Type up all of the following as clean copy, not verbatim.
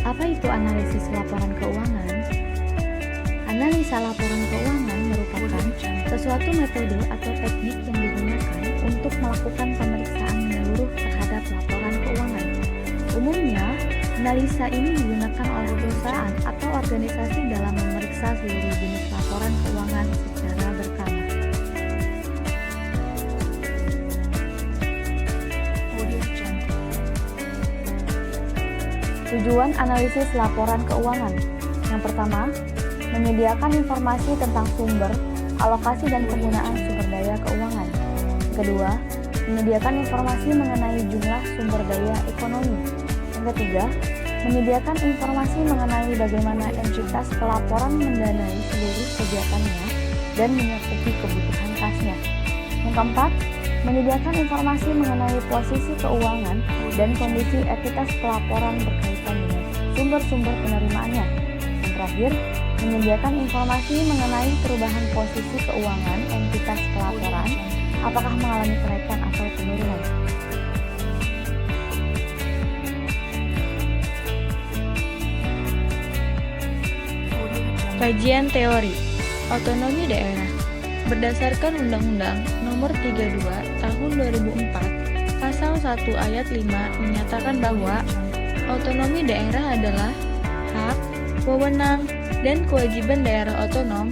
Apa itu analisis laporan keuangan? Analisa laporan keuangan merupakan sesuatu metode atau teknik yang digunakan untuk melakukan pemeriksaan menyeluruh terhadap laporan keuangan. Umumnya, analisa ini digunakan oleh perusahaan atau organisasi dalam memeriksa seluruh jenis laporan keuangan secara berkala. Tujuan analisis laporan keuangan. Yang pertama, menyediakan informasi tentang sumber, alokasi dan penggunaan sumber daya keuangan. Kedua, menyediakan informasi mengenai jumlah sumber daya ekonomi. Yang ketiga, menyediakan informasi mengenai bagaimana entitas pelaporan mendanai seluruh kegiatannya dan mencukupi kebutuhan kasnya. Yang keempat, menyediakan informasi mengenai posisi keuangan dan kondisi entitas pelaporan berkaitan dengan sumber-sumber penerimaannya. Yang terakhir, menyediakan informasi mengenai perubahan posisi keuangan entitas pelaporan, apakah mengalami kenaikan atau penurunan. Kajian teori otonomi daerah berdasarkan Undang-Undang Nomor 32 Tahun 2004 Pasal 1 Ayat 5 menyatakan bahwa otonomi daerah adalah hak, wewenang, dan kewajiban daerah otonom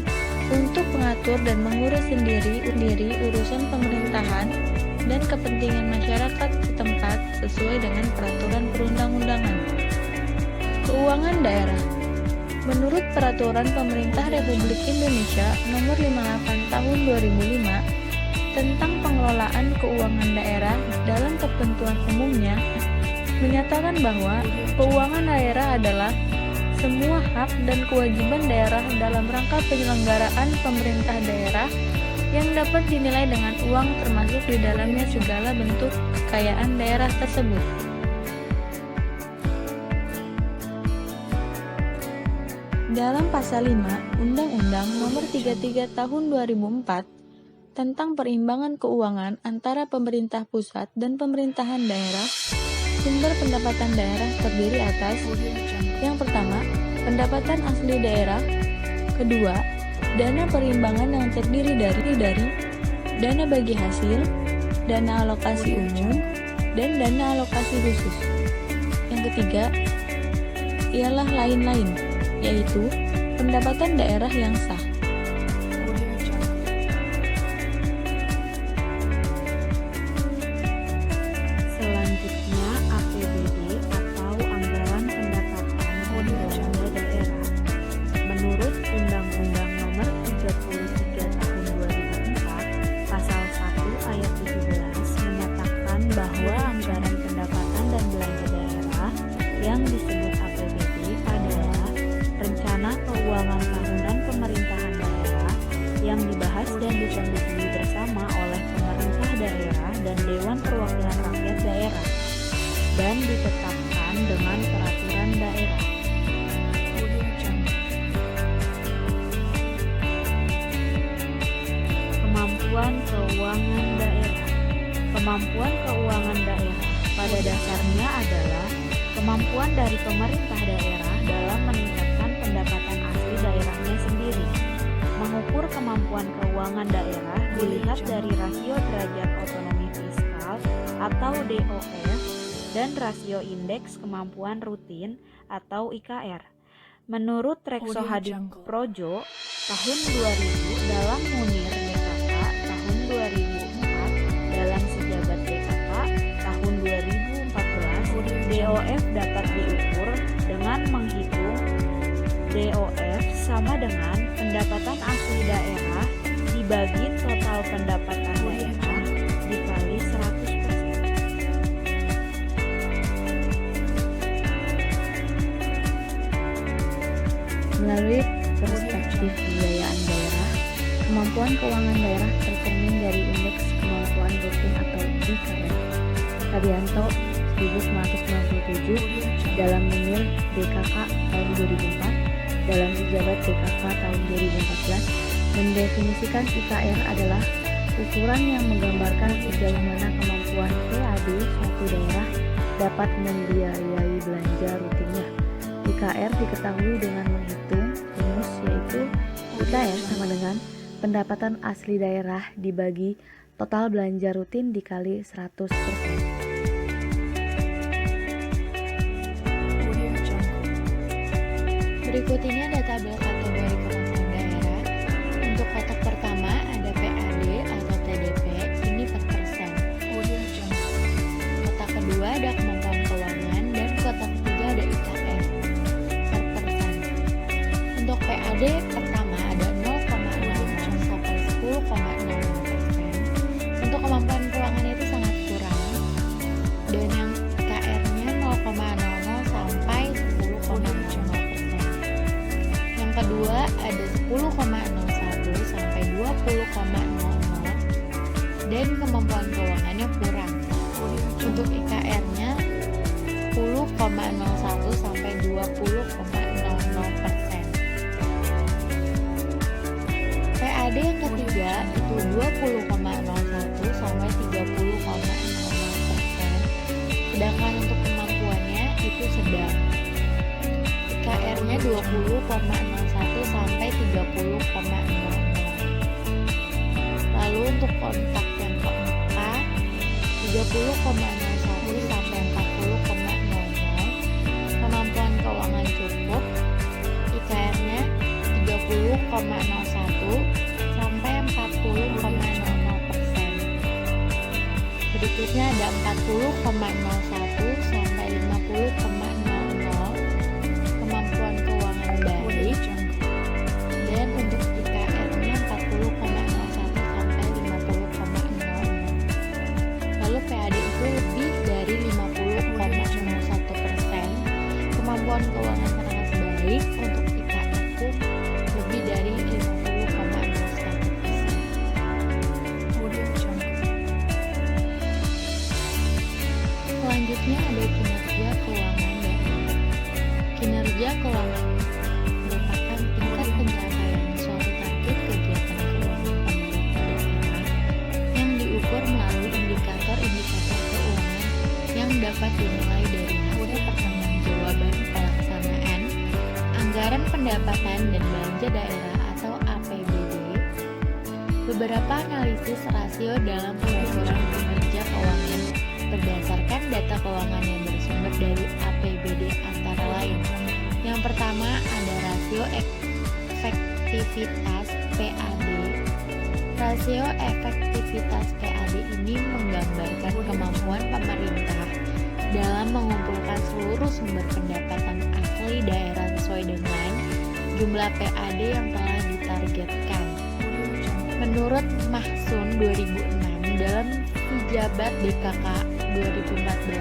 untuk mengatur dan mengurus sendiri urusan pemerintahan dan kepentingan masyarakat setempat sesuai dengan peraturan perundang-undangan. Keuangan daerah. Menurut Peraturan Pemerintah Republik Indonesia Nomor 58 Tahun 2005 tentang pengelolaan keuangan daerah dalam ketentuan umumnya, menyatakan bahwa keuangan daerah adalah semua hak dan kewajiban daerah dalam rangka penyelenggaraan pemerintah daerah yang dapat dinilai dengan uang, termasuk di dalamnya segala bentuk kekayaan daerah tersebut. Dalam Pasal 5 Undang-Undang Nomor 33 Tahun 2004 tentang perimbangan keuangan antara pemerintah pusat dan pemerintahan daerah, sumber pendapatan daerah terdiri atas: yang pertama, pendapatan asli daerah; kedua, dana perimbangan yang terdiri dari dana bagi hasil, dana alokasi umum, dan dana alokasi khusus. Yang ketiga ialah lain-lain, yaitu pendapatan daerah yang sah. Selanjutnya, APBD atau Anggaran Pendapatan Belanja Daerah. Menurut Undang-Undang Nomor 33 Tahun 2004, Pasal 1 Ayat 17 menyatakan bahwa anggaran pendapatan dan belanja daerah yang disebut APBD adalah rencana keuangan tahunan pemerintahan daerah yang dibahas dan disetujui bersama oleh pemerintah daerah dan Dewan Perwakilan Rakyat daerah dan ditetapkan dengan peraturan daerah. Kemampuan keuangan daerah. Kemampuan keuangan daerah pada dasarnya adalah kemampuan dari pemerintah daerah dalam meningkatkan pendapatan asli daerahnya sendiri. Mengukur kemampuan keuangan daerah dilihat dari rasio derajat otonomi fiskal atau DOF dan rasio indeks kemampuan rutin atau IKR. Menurut Rekso Hadi Projo tahun 2000 dalam Munir BKK tahun 2004 dalam Sejabat BKK tahun 2014, DOF dapat diukur dengan menghitung DOF sama dengan pendapatan asli daerah dibagi total pendapatan daerah dikali 100%. Melalui perspektif pembiayaan daerah, kemampuan keuangan daerah tercermin dari indeks kemampuan rutin atau IKR. Kabianto 1997 dalam Munir BKK tahun 2004 dalam Sejabat BKK tahun 2014 mendefinisikan IKR adalah ukuran yang menggambarkan sejauh mana kemampuan PAD suatu daerah dapat membiayai belanja rutinnya. IKR diketahui dengan menghitung rumus, yaitu IKR sama dengan pendapatan asli daerah dibagi total belanja rutin dikali 100%. Berikut ini ada tabel kategori kemampuan daerah. Untuk kotak pertama ada PAD atau TDP, ini per persen. Kotak kedua ada kemampuan keuangan dan kotak ketiga ada IKR per persen. Untuk PAD pertama ada 0,00 sampai 10,00%. Untuk kemampuan keuangan itu sangat kurang. Dan yang IKR-nya 0,00 sampai 10,00%. Yang kedua ada 10,01 sampai 20,00 dan kemampuan keuangannya kurang. Untuk IKR-nya 10,01 sampai 20,00%. PAD yang ketiga itu 20,01 sampai 30,00%. Sedangkan untuk kemampuannya itu sedang. IKR-nya 20,01 sampai 30,00. Lalu untuk kontak yang keempat 30,01 sampai 40,00. Kemampuan keuangan cukup. IKR-nya 30,01 sampai 40,00%. Berikutnya ada 40,01 sampai 50,00. Kemampuan keuangan baik. Dan untuk IKR-nya 40,01 sampai 50,00. Lalu PAD itu lebih dari 50,01%. Kemampuan keuangan sangat baik. Untuk IKR itu lebih dari 50,01%. Selanjutnya ada kinerja keuangan daerah. Kinerja keuangan merupakan tingkat pencapaian suatu target kegiatan keuangan pemerintah daerah yang diukur melalui indikator-indikator keuangan yang dapat dinilai dari hasil pertanggungjawaban pelaksanaan anggaran pendapatan dan belanja daerah atau APBD. Beberapa analisis rasio dalam pengukuran kinerja keuangan berdasarkan data keuangan yang bersumber dari APBD antara lain. Yang pertama ada rasio efektivitas PAD. Rasio efektivitas PAD ini menggambarkan kemampuan pemerintah dalam mengumpulkan seluruh sumber pendapatan asli daerah sesuai dengan jumlah PAD yang telah ditargetkan. Menurut Mahsun 2006 dalam Sijabat DKK 2014,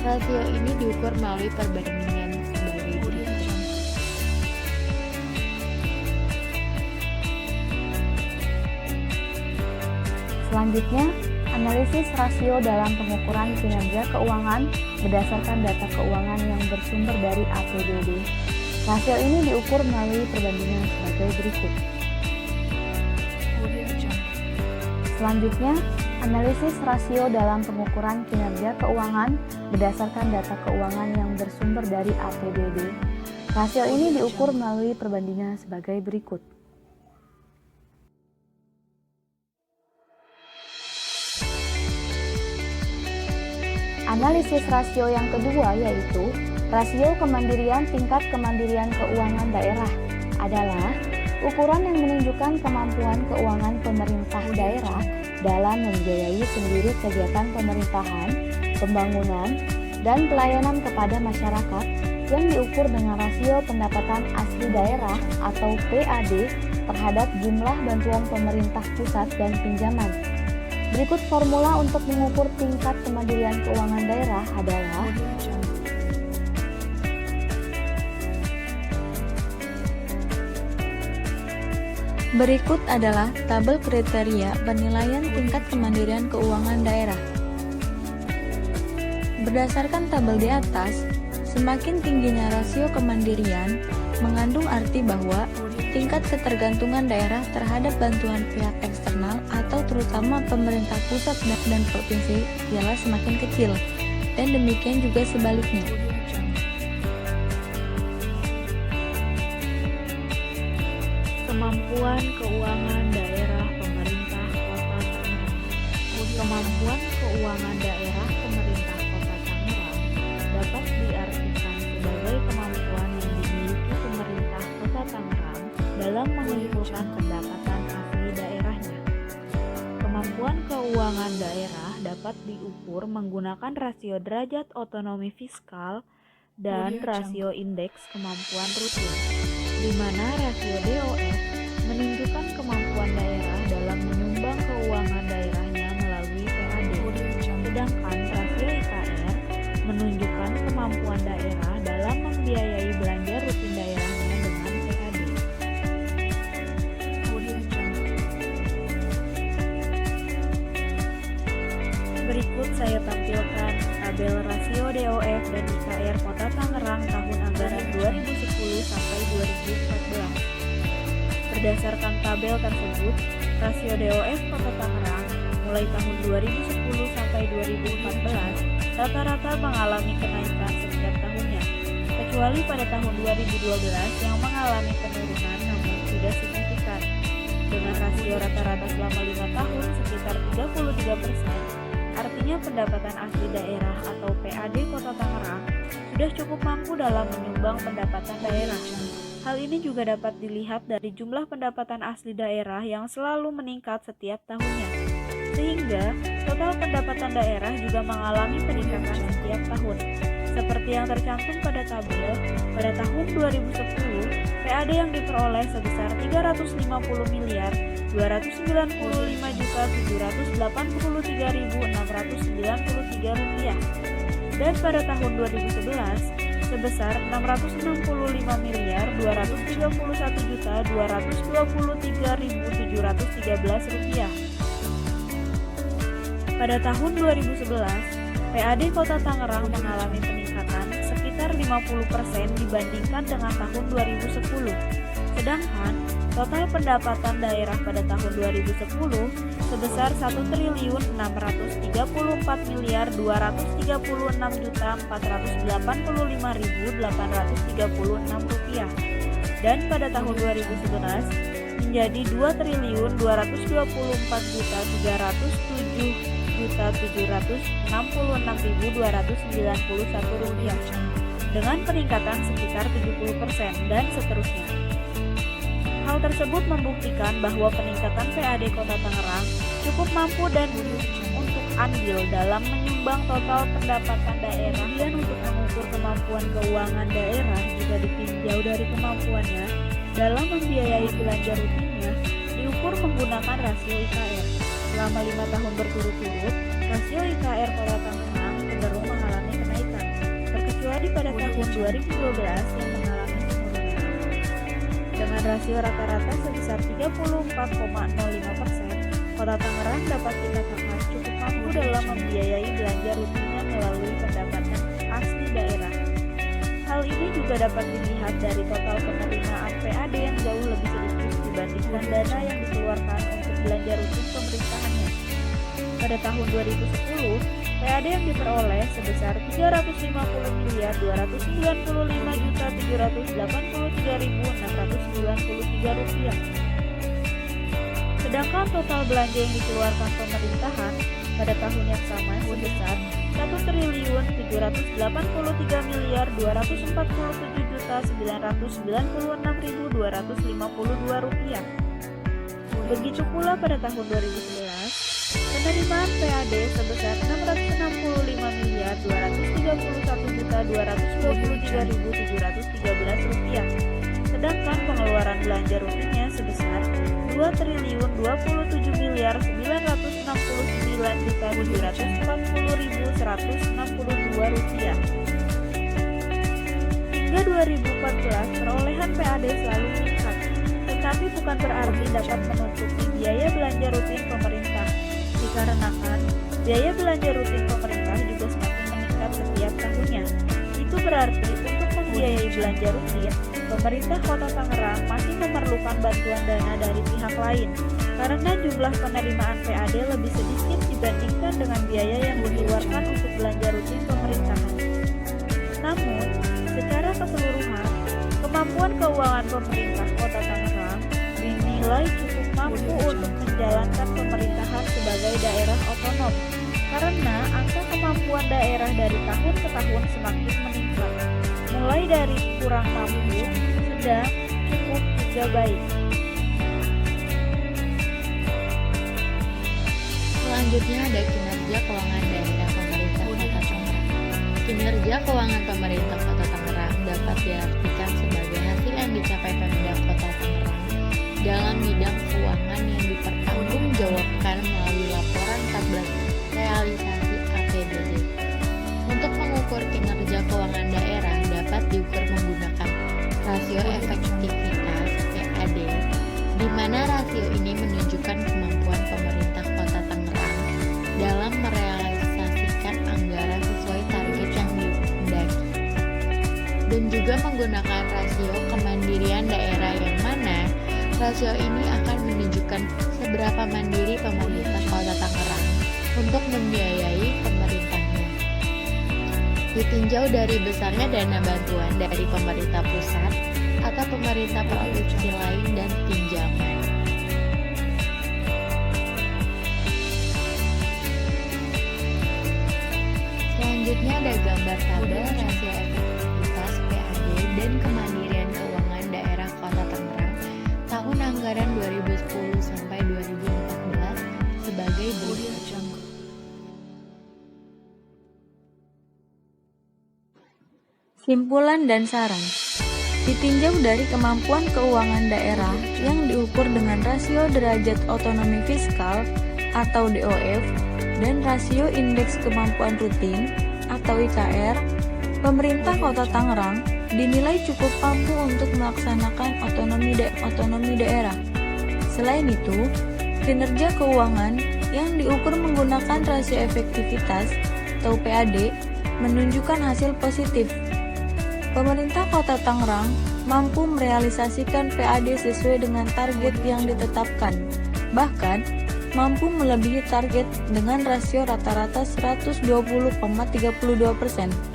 rasio ini diukur melalui perbandingan sebagai berikut. Selanjutnya, analisis rasio dalam pengukuran kinerja keuangan berdasarkan data keuangan yang bersumber dari APBD. Rasio ini diukur melalui perbandingan sebagai berikut. Selanjutnya, analisis rasio dalam pengukuran kinerja keuangan berdasarkan data keuangan yang bersumber dari APBD. Rasio ini diukur melalui perbandingan sebagai berikut. Analisis rasio yang kedua yaitu rasio kemandirian tingkat kemandirian keuangan daerah adalah ukuran yang menunjukkan kemampuan keuangan pemerintah daerah dalam membiayai sendiri kegiatan pemerintahan, pembangunan, dan pelayanan kepada masyarakat yang diukur dengan rasio pendapatan asli daerah atau PAD terhadap jumlah bantuan pemerintah pusat dan pinjaman. Berikut formula untuk mengukur tingkat kemandirian keuangan daerah adalah Berikut adalah tabel kriteria penilaian tingkat kemandirian keuangan daerah. Berdasarkan tabel di atas, semakin tingginya rasio kemandirian mengandung arti bahwa tingkat ketergantungan daerah terhadap bantuan pihak eksternal atau terutama pemerintah pusat dan provinsi ialah semakin kecil, dan demikian juga sebaliknya. Kemampuan keuangan daerah pemerintah Kota Tangerang. Kemampuan keuangan daerah pemerintah Kota Tangerang dapat diartikan sebagai kemampuan yang dimiliki pemerintah Kota Tangerang dalam mengumpulkan pendapatan asli daerahnya. Kemampuan keuangan daerah dapat diukur menggunakan rasio derajat otonomi fiskal dan rasio indeks kemampuan rutin, di mana rasio DOF menunjukkan kemampuan daerah dalam menyumbang keuangan daerahnya melalui PAD, sedangkan rasio IKR menunjukkan kemampuan daerah dalam membiayai belanja rutin daerahnya dengan PAD. Berikut saya tampilkan tabel rasio DOF dan IKR Kota Tangerang tahun anggaran 2010 sampai 2014. Berdasarkan tabel tersebut, rasio DOF Kota Tangerang mulai tahun 2010 sampai 2014 rata-rata mengalami kenaikan setiap tahunnya, kecuali pada tahun 2012 yang mengalami penurunan namun tidak signifikan. Dengan rasio rata-rata selama 5 tahun sekitar 33%, artinya pendapatan asli daerah atau PAD Kota Tangerang sudah cukup mampu dalam menyumbang pendapatan daerah. Hal ini juga dapat dilihat dari jumlah pendapatan asli daerah yang selalu meningkat setiap tahunnya, sehingga total pendapatan daerah juga mengalami peningkatan setiap tahun. Seperti yang tercantum pada tabel, pada tahun 2010, PAD yang diperoleh sebesar 350 miliar 295 juta 783.693 rupiah, dan pada tahun 2011 sebesar 665 miliar 231 juta 223.713 rupiah. Pada tahun 2011, PAD Kota Tangerang mengalami peningkatan sekitar 50% dibandingkan dengan tahun 2010. Sedangkan total pendapatan daerah pada tahun 2010 sebesar 1.634 miliar 236 juta 485.836 rupiah, dan pada tahun 2011 menjadi 2.224 juta 307.766.291 rupiah, dengan peningkatan sekitar 70% dan seterusnya. Hal tersebut membuktikan bahwa peningkatan PAD Kota Tangerang cukup mampu dan untuk andil dalam menyumbang total pendapatan daerah. Dan untuk mengukur kemampuan keuangan daerah juga ditinjau dari kemampuannya dalam membiayai belanja rutinnya, diukur menggunakan rasio IKR. Selama 5 tahun berturut-turut, rasio IKR Kota Tangerang cenderung mengalami kenaikan, terkecuali pada tahun 2012 yang mengalami penurunan. Dengan rasio rata-rata sebesar 34,05%, Kota Tangerang dapat dikatakan cukup mampu dalam membiayai belanja rutinnya melalui pendapatan asli daerah. Hal ini juga dapat dilihat dari total penerimaan PAD yang jauh lebih sedikit dibandingkan dana yang dikeluarkan untuk belanja rutin pemerintahannya. Pada tahun 2010, PAD yang diperoleh sebesar 350 miliar 295 juta 783.693 rupiah. Sedangkan total belanja yang dikeluarkan pemerintahan pada tahun yang sama sebesar 1.783 miliar 247 juta 996.252 rupiah. Begitu pula pada tahun 2011, penerimaan PAD sebesar 665 miliar 231 juta 223.713 rupiah. Sedangkan pengeluaran belanja rutinnya sebesar 2.027 miliar 969 juta 740.162 rupiah. Hingga 2014, perolehan PAD selalu meningkat, tetapi bukan berarti dapat menutupi biaya belanja rutin pemerintah, dikarenakan biaya belanja rutin pemerintah juga semakin meningkat setiap tahunnya. Itu berarti untuk membiayai belanja rutin, pemerintah Kota Tangerang masih memerlukan bantuan dana dari pihak lain, karena jumlah penerimaan PAD lebih sedikit dibandingkan dengan biaya yang dikeluarkan untuk belanja rutin pemerintahan. Namun, secara keseluruhan, kemampuan keuangan pemerintah Kota Tangerang hingga dinilai cukup mampu untuk menjalankan pemerintahan sebagai daerah otonom karena angka kemampuan daerah dari tahun ke tahun semakin meningkat, mulai dari kurang mampu, sedang, cukup, hingga baik. Selanjutnya ada kinerja keuangan daerah pemerintah Kota Tangerang. Kinerja keuangan pemerintah Kota Tangerang dapat diartikan sebagai hasil yang dicapai Pemda Kota Tangerang dalam bidang keuangan yang dipertanggungjawabkan melalui laporan tabel realisasi APBD. Untuk mengukur kinerja keuangan daerah dapat diukur menggunakan rasio efektivitas PAD, di mana rasio ini menunjukkan kemampuan pemerintah Kota Tangerang dalam merealisasikan anggaran sesuai target yang dikehendaki, dan juga menggunakan rasio kemandirian daerah, yang mana rasio ini akan menunjukkan seberapa mandiri pemerintah Kota Tangerang untuk membiayai pemerintahnya. Ditinjau dari besarnya dana bantuan dari pemerintah pusat atau pemerintah provinsi lain dan pinjaman. Selanjutnya ada gambar tabel rasio efektivitas PAD dan kemandirian keuangan daerah Kota Tangerang tahun anggaran 2010 sampai 2014 sebagai berikut. Simpulan dan saran. Ditinjau dari kemampuan keuangan daerah yang diukur dengan rasio derajat otonomi fiskal atau DOF dan rasio indeks kemampuan rutin atau IKR, pemerintah Kota Tangerang dinilai cukup mampu untuk melaksanakan otonomi daerah. Selain itu, kinerja keuangan yang diukur menggunakan rasio efektivitas atau PAD menunjukkan hasil positif. Pemerintah Kota Tangerang mampu merealisasikan PAD sesuai dengan target yang ditetapkan, bahkan mampu melebihi target dengan rasio rata-rata 120,32%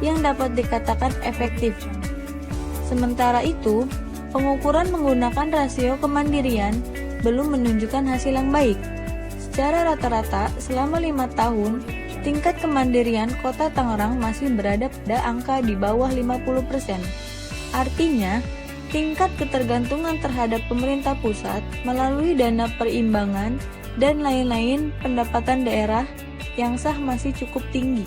yang dapat dikatakan efektif. Sementara itu, pengukuran menggunakan rasio kemandirian belum menunjukkan hasil yang baik. Secara rata-rata, selama 5 tahun, tingkat kemandirian Kota Tangerang masih berada pada angka di bawah 50%. Artinya, tingkat ketergantungan terhadap pemerintah pusat melalui dana perimbangan dan lain-lain pendapatan daerah yang sah masih cukup tinggi.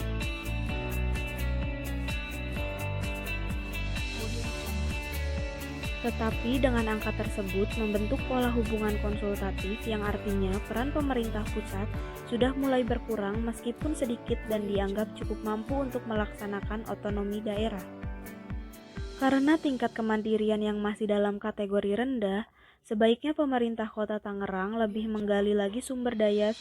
Tetapi dengan angka tersebut membentuk pola hubungan konsultatif yang artinya peran pemerintah pusat sudah mulai berkurang meskipun sedikit dan dianggap cukup mampu untuk melaksanakan otonomi daerah. Karena tingkat kemandirian yang masih dalam kategori rendah, sebaiknya pemerintah Kota Tangerang lebih menggali lagi sumber daya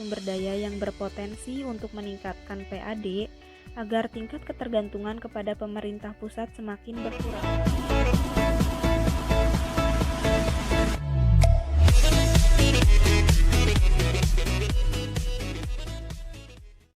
yang berpotensi untuk meningkatkan PAD agar tingkat ketergantungan kepada pemerintah pusat semakin berkurang.